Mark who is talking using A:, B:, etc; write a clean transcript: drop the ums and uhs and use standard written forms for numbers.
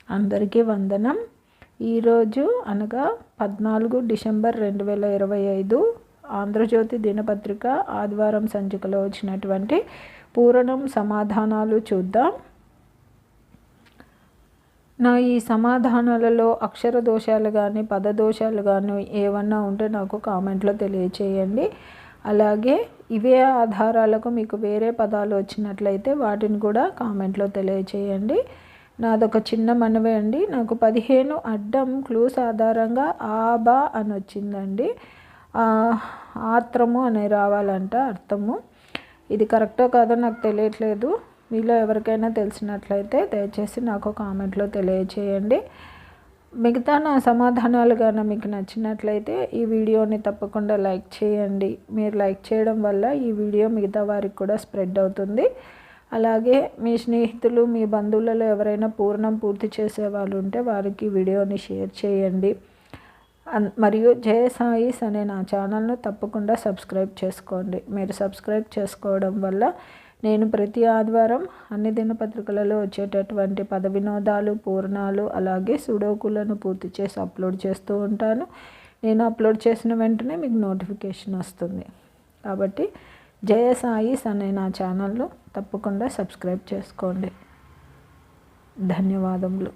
A: అందరికీ వందనం. ఈరోజు అనగా 14 డిసెంబర్ 2025 ఆంధ్రజ్యోతి దినపత్రిక ఆదివారం సంచికలో వచ్చినటువంటి పూరణం సమాధానాలు చూద్దాం. నా ఈ సమాధానాలలో అక్షర దోషాలు కానీ పదదోషాలు కానీ ఏమన్నా ఉంటే నాకు కామెంట్లో తెలియచేయండి. అలాగే ఇవే ఆధారాలకు మీకు వేరే పదాలు వచ్చినట్లయితే వాటిని కూడా కామెంట్లో తెలియచేయండి. నాదొక చిన్న మనవే అండి. నాకు 15 అడ్డం క్లూస్ ఆధారంగా ఆబా అని వచ్చిందండి. ఆత్రము అని రావాలంట అర్థము. ఇది కరెక్టో కాదో నాకు తెలియట్లేదు. మీలో ఎవరికైనా తెలిసినట్లయితే దయచేసి నాకు కామెంట్లో తెలియచేయండి. మిగతా నా సమాధానాలు కానీ మీకు నచ్చినట్లయితే ఈ వీడియోని తప్పకుండా లైక్ చేయండి. మీరు లైక్ చేయడం వల్ల ఈ వీడియో మిగతా వారికి కూడా స్ప్రెడ్ అవుతుంది. అలాగే మీ స్నేహితులు మీ బంధువులలో ఎవరైనా పూర్ణం పూర్తి చేసే వాళ్ళు ఉంటే వారికి వీడియోని షేర్ చేయండి. మరియు జయ సాయిస్ అనే నా ఛానల్ను తప్పకుండా సబ్స్క్రైబ్ చేసుకోండి. మీరు సబ్స్క్రైబ్ చేసుకోవడం వల్ల నేను ప్రతి ఆదివారం అన్ని దినపత్రికలలో వచ్చేటటువంటి పద వినోదాలు పూర్ణాలు అలాగే సుడోకులను పూర్తి చేసి అప్లోడ్ చేస్తూ ఉంటాను. నేను అప్లోడ్ చేసిన వెంటనే మీకు నోటిఫికేషన్ వస్తుంది. కాబట్టి జయ సాయిస్ అనే నా ఛానల్ను తప్పకుండా సబ్స్క్రైబ్ చేసుకోండి. ధన్యవాదములు.